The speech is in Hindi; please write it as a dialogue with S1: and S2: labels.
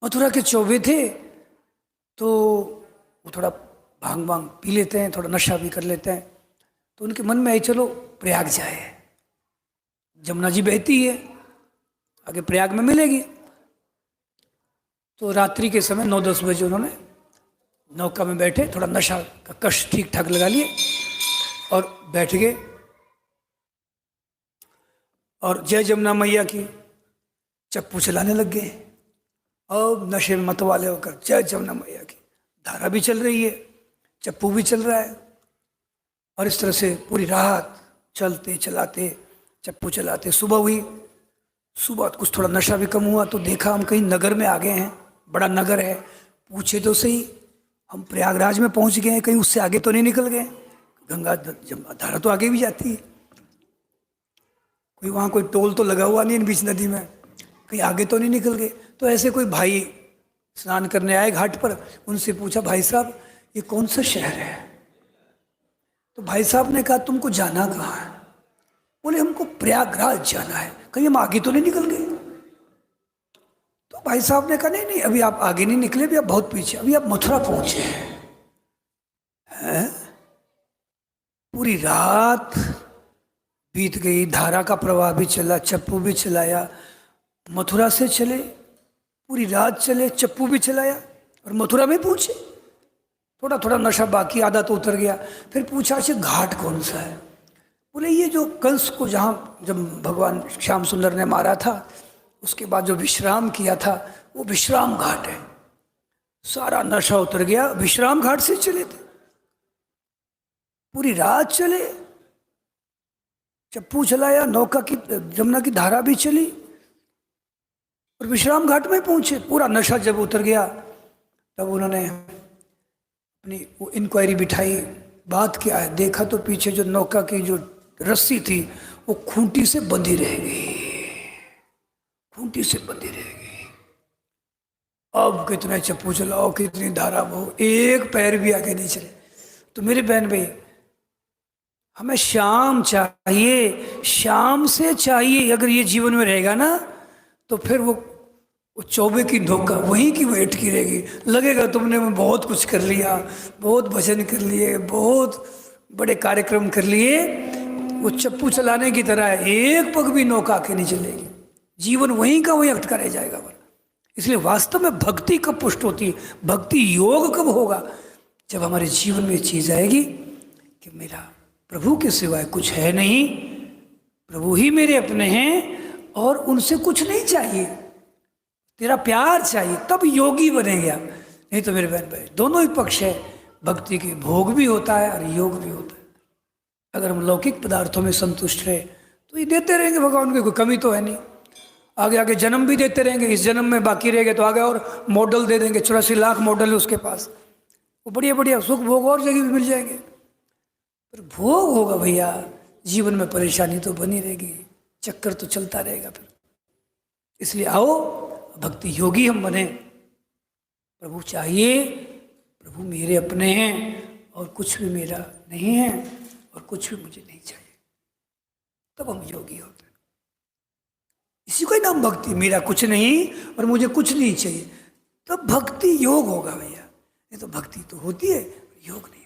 S1: मथुरा के चौबे थे तो वो थोड़ा भांग भांग पी लेते हैं, थोड़ा नशा भी कर लेते हैं। तो उनके मन में आई चलो प्रयाग जाए, जमुना जी बहती है आगे प्रयाग में मिलेगी। तो रात्रि के समय 9-10 बजे उन्होंने नौका में बैठे, थोड़ा नशा का कश ठीक ठाक लगा लिए और बैठ गए और जय जमुना मैया की चप्पू चलाने लग गए। अब नशे में मतवाले होकर जय जमुना मैया की धारा भी चल रही है, चप्पू भी चल रहा है और इस तरह से पूरी रात चलते चलाते चप्पू चलाते। सुबह हुई, सुबह कुछ थोड़ा नशा भी कम हुआ तो देखा हम कहीं नगर में आ गए हैं, बड़ा नगर है। पूछे तो सही, हम प्रयागराज में पहुंच गए हैं, कहीं उससे आगे तो नहीं निकल गए? गंगा धारा तो आगे भी जाती है, कोई वहाँ कोई टोल तो लगा हुआ नहीं बीच नदी में, कहीं आगे तो नहीं निकल गए? तो ऐसे कोई भाई स्नान करने आए घाट पर, उनसे पूछा भाई साहब ये कौन सा शहर है? तो भाई साहब ने कहा तुमको जाना कहाँ है? बोले हमको प्रयागराज जाना है, कहीं हम आगे तो नहीं निकल गए? तो भाई साहब ने कहा नहीं नहीं अभी आप आगे नहीं निकले, अभी आप बहुत पीछे, अभी आप मथुरा पहुंचे हैं। पूरी रात बीत गई, धारा का प्रवाह भी चला, चप्पू भी चलाया, मथुरा से चले, पूरी रात चले, चप्पू भी चलाया और मथुरा में पहुंचे। थोड़ा थोड़ा नशा बाकी, आधा तो उतर गया। फिर पूछा अच्छा घाट कौन सा है? बोले ये जो कंस को जहाँ जब भगवान श्याम सुंदर ने मारा था उसके बाद जो विश्राम किया था वो विश्राम घाट है। सारा नशा उतर गया, विश्राम घाट से चले थे, पूरी रात चले, चप्पू चलाया, नौका की जमुना की धारा भी चली और विश्राम घाट में पहुंचे। पूरा नशा जब उतर गया तब उन्होंने अपनी वो इंक्वायरी बिठाई, बात क्या है? देखा तो पीछे जो नौका की जो रस्सी थी वो खूंटी से बंधी रह गई, खूंटी से बंधी रह गई। अब कितने चप्पू चलाओ, कितनी धारा बहो, एक पैर भी आगे नहीं चले। तो मेरे बहन भाई हमें श्याम चाहिए, श्याम से चाहिए। अगर ये जीवन में रहेगा ना तो फिर वो चौबे की धोखा वहीं की वेट की रहेगी। लगेगा तुमने बहुत कुछ कर लिया, बहुत भजन कर लिए, बहुत बड़े कार्यक्रम कर लिए, वो चप्पू चलाने की तरह है, एक पग भी नौका के नहीं चलेगी, जीवन वहीं का वहीं अटका रह जाएगा। इसलिए वास्तव में भक्ति कब पुष्ट होती है, भक्ति योग कब होगा? जब हमारे जीवन में चीज आएगी कि मेरा प्रभु के सिवाय कुछ है नहीं, प्रभु ही मेरे अपने हैं और उनसे कुछ नहीं चाहिए, तेरा प्यार चाहिए, तब योगी बनेगा। नहीं तो मेरे बहन भाई दोनों ही पक्ष है, भक्ति के भोग भी होता है और योग भी होता है। अगर हम लौकिक पदार्थों में संतुष्ट रहे तो ये देते रहेंगे, भगवान की कोई कमी तो है नहीं। आगे आगे जन्म भी देते रहेंगे, इस जन्म में बाकी रहेंगे तो आगे और मॉडल दे देंगे, 84 लाख मॉडल है उसके पास, वो बढ़िया बढ़िया सुख भोग और जगह भी मिल जाएंगे। पर भोग होगा भैया, जीवन में परेशानी तो बनी रहेगी, चक्कर तो चलता रहेगा फिर। इसलिए आओ भक्ति योगी हम बने, प्रभु चाहिए, प्रभु मेरे अपने हैं और कुछ भी मेरा नहीं है और कुछ भी मुझे नहीं चाहिए, तब हम योगी होते हैं। इसी को ही नाम भक्ति, मेरा कुछ नहीं और मुझे कुछ नहीं चाहिए, तब भक्ति योग होगा भैया। नहीं तो भक्ति तो होती है, योग नहीं।